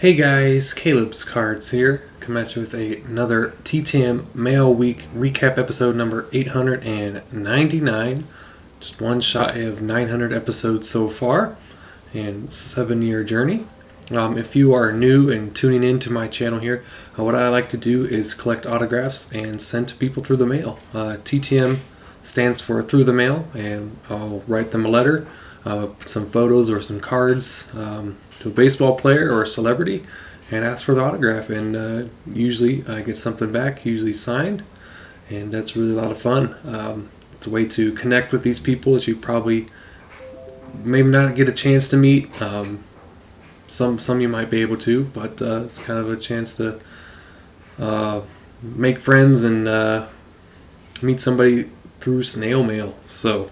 Hey guys, Caleb's Cards here, coming at you with another TTM Mail Week recap episode number 899. Just one shy of 900 episodes so far, and 7-year journey. If you are new and tuning in to my channel here, what I like to do is collect autographs and send to people through the mail. TTM stands for through the mail, and I'll write them a letter, some photos or some cards, to a baseball player or a celebrity, and ask for the autograph, and usually I get something back, usually signed, and that's really a lot of fun. It's a way to connect with these people that you probably maybe not get a chance to meet. Some you might be able to, but it's kind of a chance to make friends and meet somebody through snail mail. So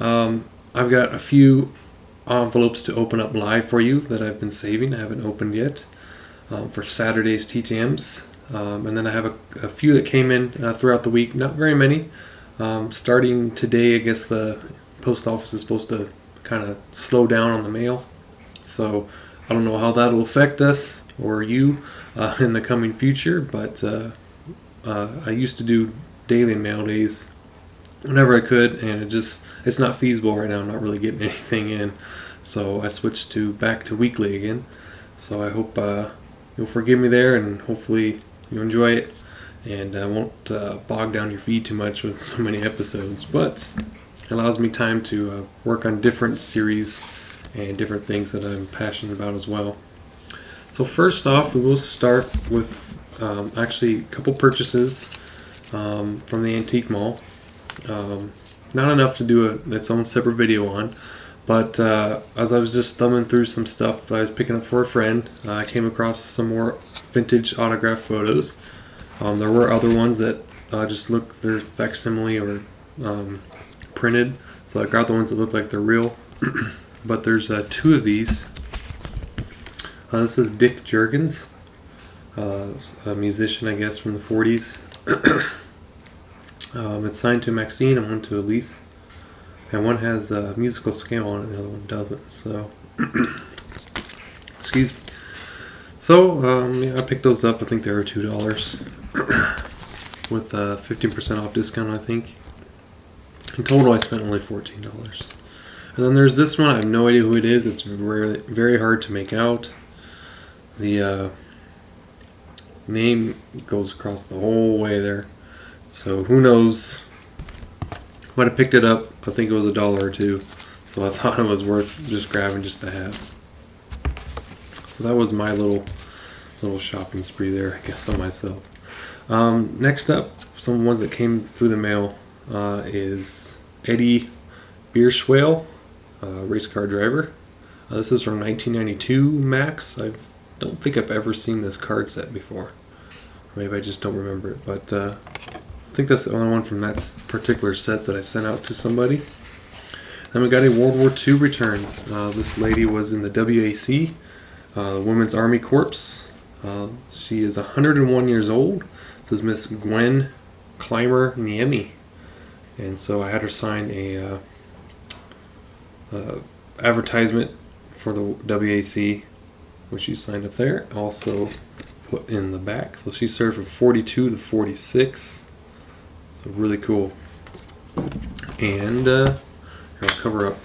I've got a few envelopes to open up live for you that I've been saving. I haven't opened yet for Saturday's TTMs. And then I have a few that came in throughout the week. Not very many. Starting today, I guess the post office is supposed to kind of slow down on the mail. So I don't know how that'll affect us or you in the coming future. But I used to do daily mail days whenever I could, and it's not feasible right now. I'm not really getting anything in, so I switched back to weekly again. So I hope you'll forgive me there, and hopefully you enjoy it, and I won't bog down your feed too much with so many episodes, but it allows me time to work on different series and different things that I'm passionate about as well. So first off, we will start with actually a couple purchases from the antique mall. Not enough to do its own separate video on, but as I was just thumbing through some stuff that I was picking up for a friend, I came across some more vintage autograph photos. There were other ones that just look, they're facsimile or printed, so I grabbed the ones that look like they're real. But there's two of these. This is Dick Jurgens, a musician, I guess, from the 40s. It's signed to Maxine and one to Elise, and one has a musical scale on it, the other one doesn't. So, excuse me. So, yeah, I picked those up. I think they were $2 with a 15% off discount, I think. In total, I spent only $14. And then there's this one. I have no idea who it is. It's very hard to make out. The name goes across the whole way there. So who knows? When I picked it up, I think it was $1 or $2. So I thought it was worth just grabbing just to have. So that was my little shopping spree there, I guess, on myself. Next up, some ones that came through the mail is Eddie Bierschwale, race car driver. This is from 1992 Max. I don't think I've ever seen this card set before. Maybe I just don't remember it, but I think that's the only one from that particular set that I sent out to somebody. Then we got a World War II return. This lady was in the WAC, Women's Army Corps. She is 101 years old. This is Miss Gwen Clymer Niemi. And so I had her sign a advertisement for the WAC, which she signed up there. Also put in the back. So she served from 42 to 46. So really cool. And I'll cover up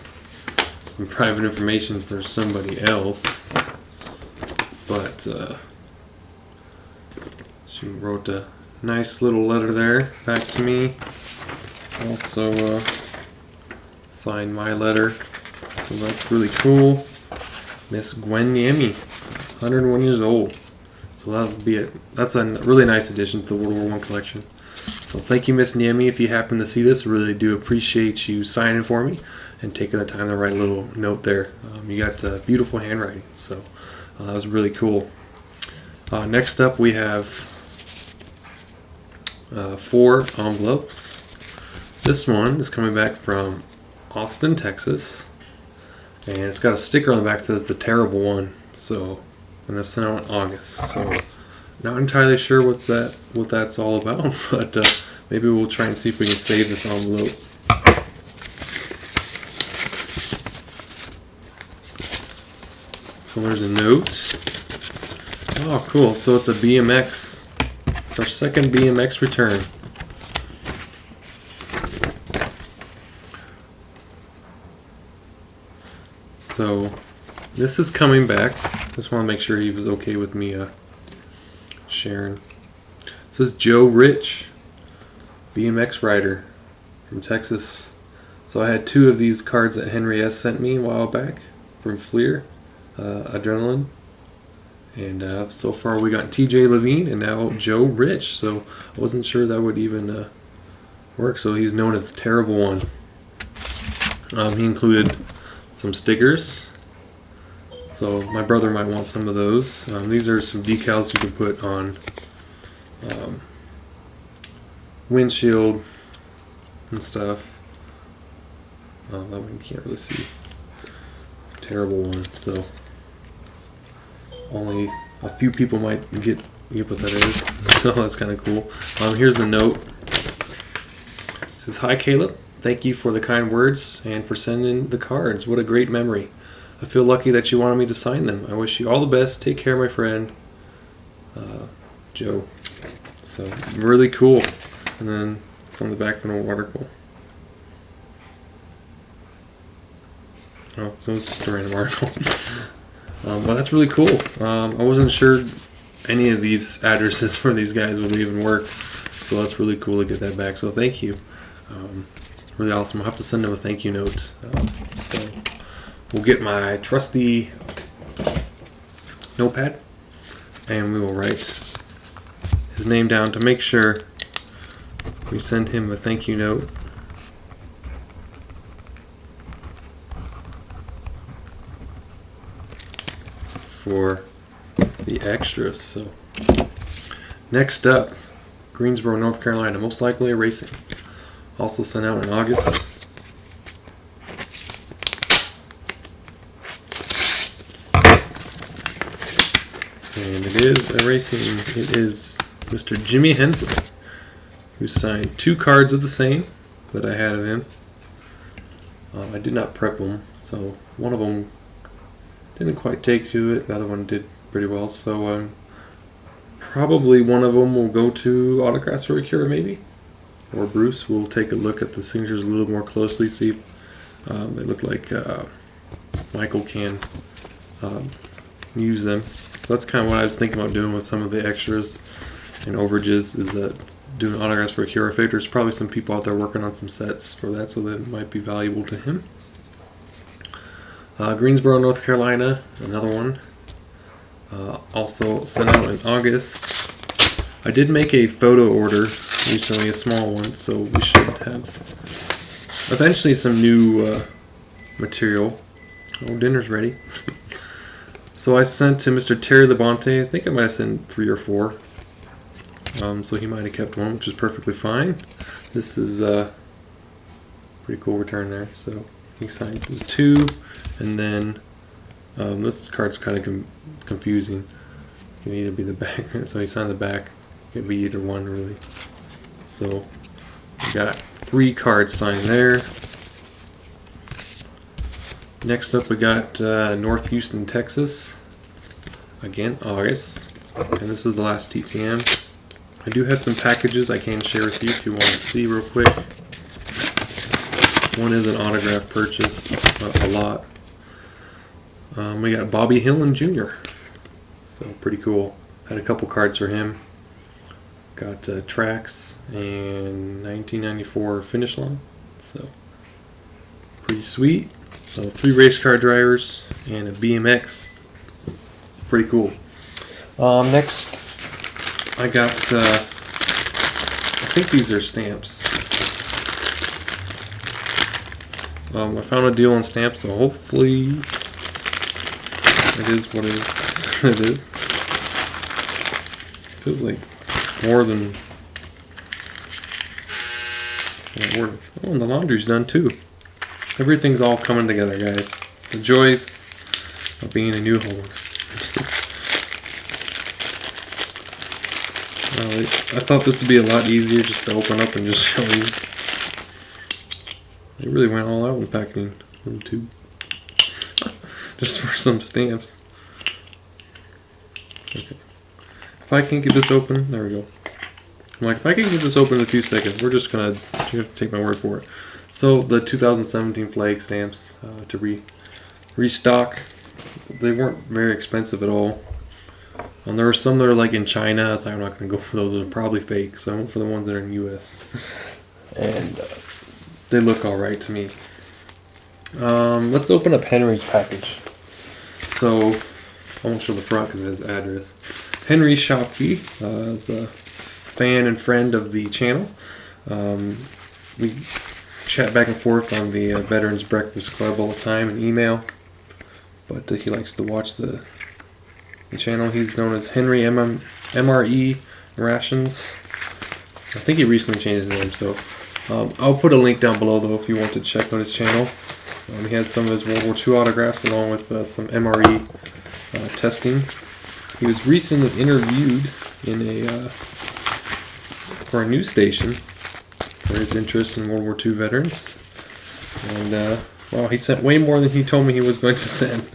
some private information for somebody else. But she wrote a nice little letter there back to me. Also signed my letter. So that's really cool. Miss Gwen Niemi, 101 years old. So that'll be it. That's a really nice addition to the World War I collection. So thank you, Miss Niemi. If you happen to see this, really do appreciate you signing for me and taking the time to write a little note there. You got beautiful handwriting, so that was really cool. Next up, we have 4 envelopes. This one is coming back from Austin, Texas, and it's got a sticker on the back that says "The Terrible One." So, and that's sent out in August. So, not entirely sure what that's all about, but maybe we'll try and see if we can save this envelope. So there's a note. Oh, cool. So it's a BMX. It's our second BMX return. So this is coming back. Just want to make sure he was okay with me sharing. This is Joe Rich, BMX rider from Texas. So I had 2 of these cards that Henry S. sent me a while back from Fleer, Adrenaline. And so far we got TJ Levine and now Joe Rich. So I wasn't sure that would even work. So he's known as the terrible one. He included some stickers. So my brother might want some of those. These are some decals you can put on windshield and stuff. That one you can't really see. Terrible one. So only a few people might get what that is. So that's kind of cool. Here's the note. It says, "Hi Caleb. Thank you for the kind words and for sending the cards. What a great memory. I feel lucky that you wanted me to sign them. I wish you all the best. Take care, my friend, Joe." So really cool. And then it's on the back of an article. Oh, so it's just a random article. Well, that's really cool. I wasn't sure any of these addresses for these guys would even work. So that's really cool to get that back. So thank you. Really awesome. I'll have to send them a thank you note. So we'll get my trusty notepad and we will write his name down to make sure we send him a thank you note. For the extras. So next up, Greensboro, North Carolina, most likely a racing. Also sent out in August. And it is a racing. It is Mr. Jimmy Hensley, who signed 2 cards of the same that I had of him. I did not prep them, so one of them didn't quite take to it. The other one did pretty well. So probably one of them will go to Autographs for Akira, maybe. Or Bruce. We'll take a look at the signatures a little more closely, see if they look like Michael can use them. So that's kind of what I was thinking about doing with some of the extras and overages, is that doing Autographs for Akira. I figured there's probably some people out there working on some sets for that, so that might be valuable to him. Greensboro, North Carolina, another one. Also sent out in August. I did make a photo order recently, a small one, so we should have eventually some new material. Oh, dinner's ready. So I sent to Mr. Terry Labonte. I think I might have sent 3 or 4. So he might have kept one, which is perfectly fine. This is a pretty cool return there. So he signed 2. And then this card's kind of confusing. It can either be the back, so he signed the back. It could be either one, really. So we got 3 cards signed there. Next up, we got North Houston, Texas. Again, August. And this is the last TTM. I do have some packages I can share with you if you want to see real quick. One is an autograph purchase, a lot. We got Bobby Hillin Jr. So pretty cool. Had a couple cards for him. Got tracks and 1994 finish line. So pretty sweet. So 3 race car drivers and a BMX. Pretty cool. Next, I got. I think these are stamps. I found a deal on stamps, so hopefully it is what it is. Feels like more than that word. Oh, and the laundry's done too. Everything's all coming together, guys. The joys of being a new homeowner. I thought this would be a lot easier just to open up and just show you. They really went all out with packing them too. Just for some stamps. Okay. if I can't get this open, there we go. I'm like, if I can get this open in a few seconds, we're just gonna take my word for it. So the 2017 flag stamps to restock. They weren't very expensive at all. And there were some that are like in China. I was like, I'm not gonna go for those. They're probably fake. So I went for the ones that are in U.S. and they look all right to me. Let's open up Henry's package. So I won't show the front because it has address. Henry Shopke is a fan and friend of the channel. We chat back and forth on the Veterans Breakfast Club all the time and email. But he likes to watch the channel. He's known as Henry MRE Rations. I think he recently changed his name. So I'll put a link down below though if you want to check out his channel. He has some of his World War II autographs along with some MRE testing. He was recently interviewed in for a news station for his interest in World War II veterans. And well, he sent way more than he told me he was going to send.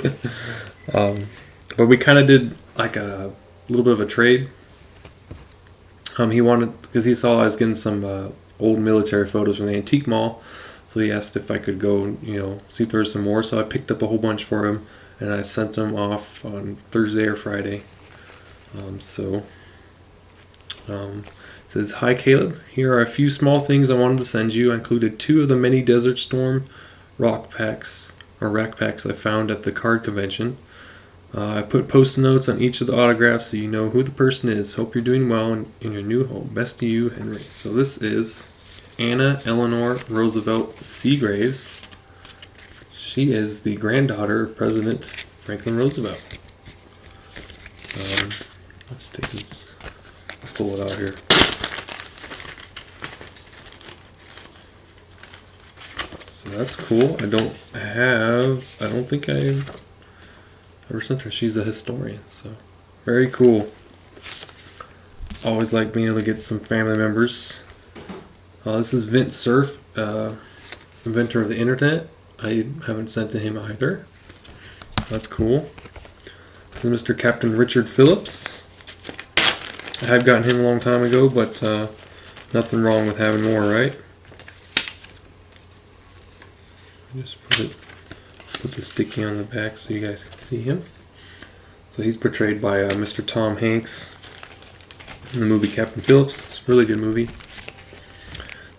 But we kind of did like a little bit of a trade. He wanted, because he saw I was getting some old military photos from the antique mall. So he asked if I could go, see if there was some more. So I picked up a whole bunch for him, and I sent them off on Thursday or Friday. It says, "Hi Caleb, here are a few small things I wanted to send you. I included 2 of the many Desert Storm rack packs I found at the card convention. I put post-it notes on each of the autographs so you know who the person is. Hope you're doing well in your new home. Best to you, Henry." So this is Anna Eleanor Roosevelt Seagraves. She is the granddaughter of President Franklin Roosevelt. Let's take this, pull it out here. So that's cool. I don't think I ever sent her. She's a historian, so very cool. Always like being able to get some family members. This is Vint Cerf, inventor of the internet. I haven't sent to him either, so that's cool. This is Mr. Captain Richard Phillips. I have gotten him a long time ago, but nothing wrong with having more, right? Just put the sticky on the back so you guys can see him. So he's portrayed by Mr. Tom Hanks in the movie Captain Phillips. It's a really good movie.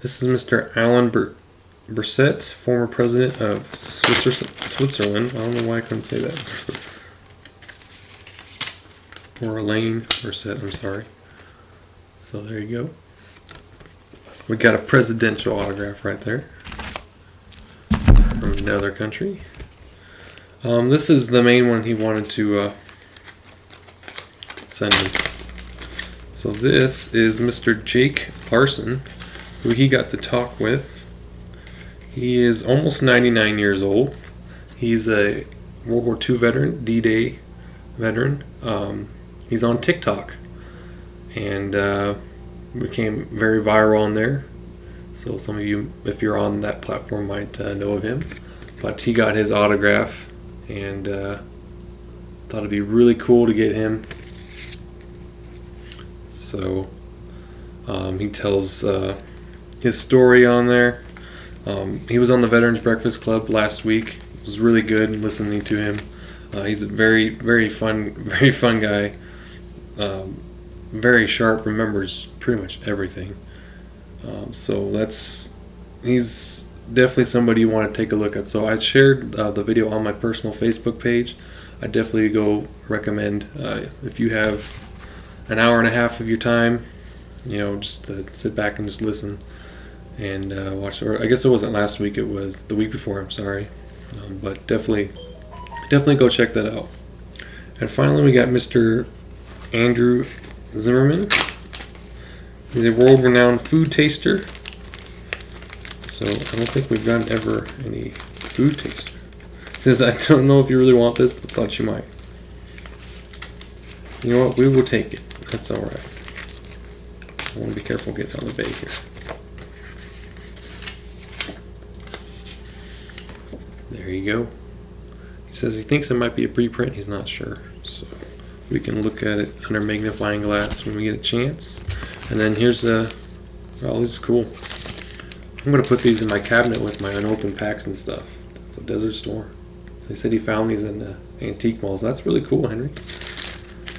This is Mr. Alan Berset, former president of Switzerland. I don't know why I couldn't say that. Or Elaine Berset, I'm sorry. So there you go. We got a presidential autograph right there from another country. This is the main one he wanted to send me. So this is Mr. Jake Larson, who he got to talk with. He is almost 99 years old. He's a World War II veteran, D-Day veteran. He's on TikTok and became very viral on there. So some of you, if you're on that platform, might know of him. But he got his autograph and thought it'd be really cool to get him. So he tells his story on there. He was on the Veterans Breakfast Club last week. It was really good listening to him. He's a very fun guy. Very sharp, remembers pretty much everything. So he's definitely somebody you want to take a look at. So I shared the video on my personal Facebook page. I definitely go recommend if you have an hour and a half of your time, just to sit back and just listen and watch. Or I guess it wasn't last week; it was the week before. I'm sorry, but definitely go check that out. And finally, we got Mr. Andrew Zimmerman. He's a world-renowned food taster. So I don't think we've gotten ever any food taster. Says, I don't know if you really want this, but thought you might. You know what? We will take it. That's alright. I want to be careful getting out of the bag here. There you go. He says he thinks it might be a preprint. He's not sure. So We can look at it under magnifying glass when we get a chance. And then here's oh, these are cool. I'm gonna put these in my cabinet with my unopened packs and stuff. So Desert Store. So he said he found these in the antique malls. That's really cool, Henry.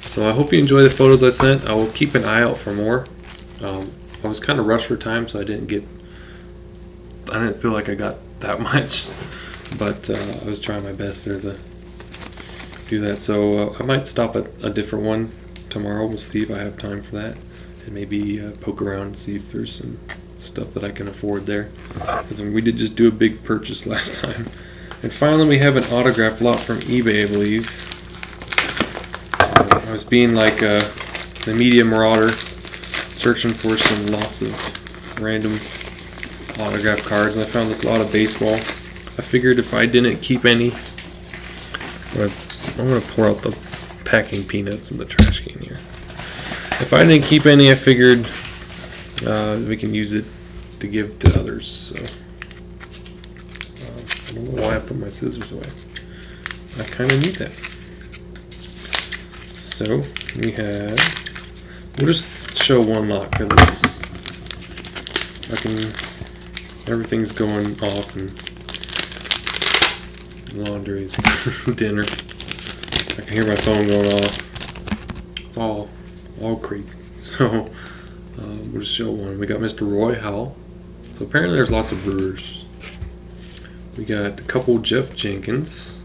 So I hope you enjoy the photos I sent. I will keep an eye out for more. I was kind of rushed for time, so I didn't feel like I got that much, but I was trying my best there to do that. So I might stop at a different one tomorrow. We'll see if I have time for that, and maybe poke around and see if there's some stuff that I can afford there, because we did just do a big purchase last time. And finally, we have an autograph lot from eBay, I believe. I was being like the media marauder, searching for some lots of random autograph cards, and I found this lot of baseball. I figured if I didn't keep any, I'm going to pour out the packing peanuts in the trash can here. If I didn't keep any, I figured we can use it to give to others. So I don't know why I put my scissors away. I kind of need that. So we have, we'll just show one lot because everything's going off and laundry's dinner. I can hear my phone going off. It's all crazy. So we'll just show one. We got Mr. Roy Howell. So apparently there's lots of brewers. We got a couple Jeff Jenkins.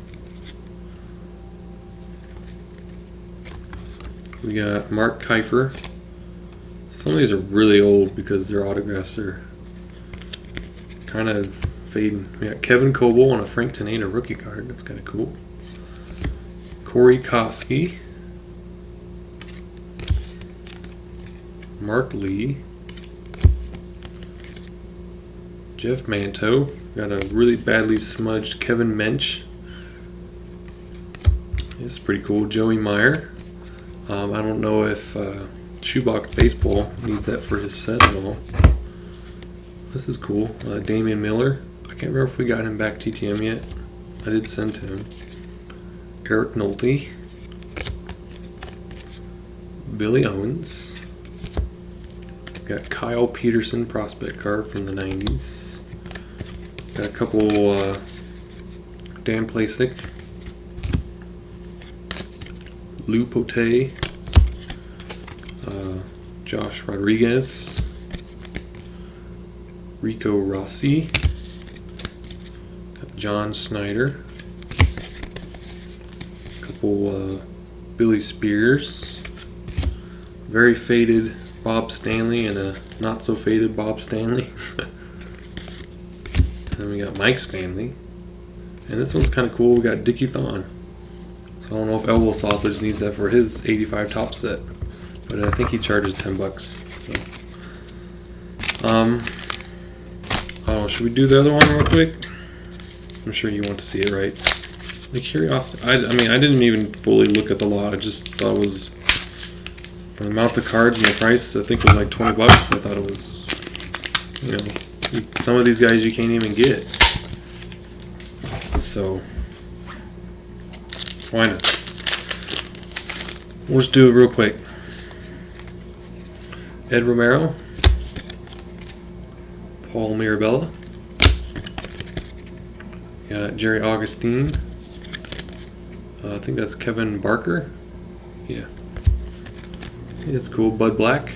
We got Mark Kiefer. Some of these are really old because their autographs are kind of fading. We got Kevin Coble on a Frank Tanana rookie card. That's kind of cool. Corey Koski. Mark Lee. Jeff Manto. Got a really badly smudged Kevin Mensch. This is pretty cool. Joey Meyer. I don't know if Shoebox Baseball needs that for his set at all. This is cool. Damian Miller. I can't remember if we got him back TTM yet. I did send to him. Eric Nolte. Billy Owens. Got Kyle Peterson prospect card from the 90s. Got a couple Dan Plasick. Lou Pote. Josh Rodriguez. Rico Rossi. Got John Snyder. A couple Billy Spears. Very faded Bob Stanley and a not so faded Bob Stanley. Then we got Mike Stanley. And this one's kind of cool. We got Dickie Thon. So I don't know if Elbow Sausage needs that for his 85 top set. But I think he charges $10. So oh, should we do the other one real quick? I'm sure you want to see it, right? The curiosity. I mean, I didn't even fully look at the lot. I just thought it was, for the amount of cards and the price, I think it was like $20. I thought it was, you know, some of these guys you can't even get. So why not? We'll just do it real quick. Ed Romero. Paul Mirabella. Got Jerry Augustine. I think that's Kevin Barker. Yeah. It's cool. Bud Black.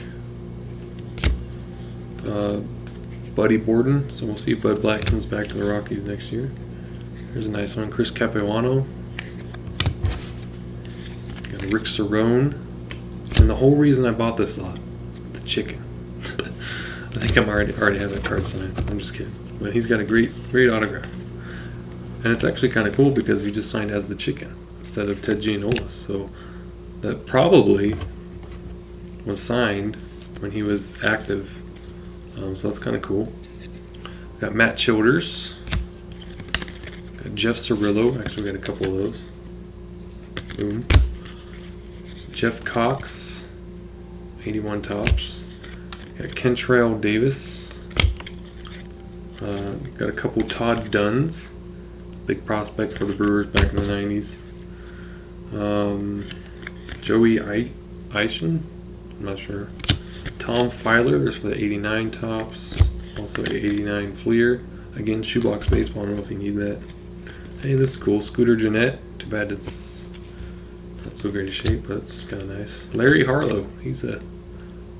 Buddy Borden. So we'll see if Bud Black comes back to the Rockies next year. Here's a nice one. Chris Capuano. Got Rick Cerrone. And the whole reason I bought this lot, the chicken. I think I'm already have that card signed. I'm just kidding. But he's got a great autograph. And it's actually kind of cool because he just signed as the chicken instead of Ted Giannolis. So that probably was signed when he was active. So that's kind of cool. Got Matt Childers. Got Jeff Cirillo. Actually, we got a couple of those. Boom. Jeff Cox. 81 tops. Got Kentrell Davis. Got a couple Todd Dunns. Big prospect for the Brewers back in the 90s. Joey Eischen, I'm not sure. Tom Filer, there's for the 89 tops. Also a 89 Fleer. Again, shoebox baseball, I don't know if you need that. Hey, this is cool. Scooter Jeanette. Too bad it's not so great a shape, but it's kind of nice. Larry Harlow, he's a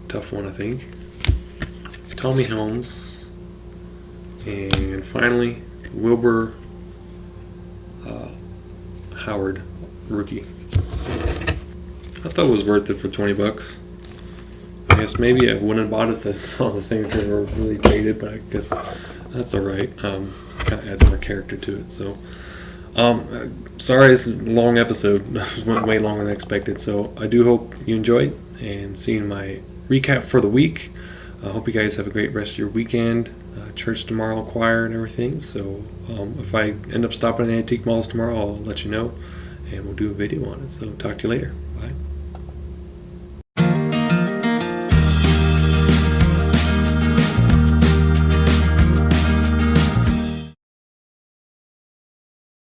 tough one, I think. Tommy Helms. And finally, Wilbur Howard, rookie. So, I thought it was worth it for $20. I guess maybe I wouldn't have bought it if all the signatures were really faded, but I guess that's alright. Kind of adds more character to it. So, sorry, this is a long episode. It went way longer than expected. So, I do hope you enjoyed and seeing my recap for the week. I hope you guys have a great rest of your weekend. Church tomorrow, choir, and everything. So, if I end up stopping at the antique malls tomorrow, I'll let you know, and we'll do a video on it. So, talk to you later. Bye.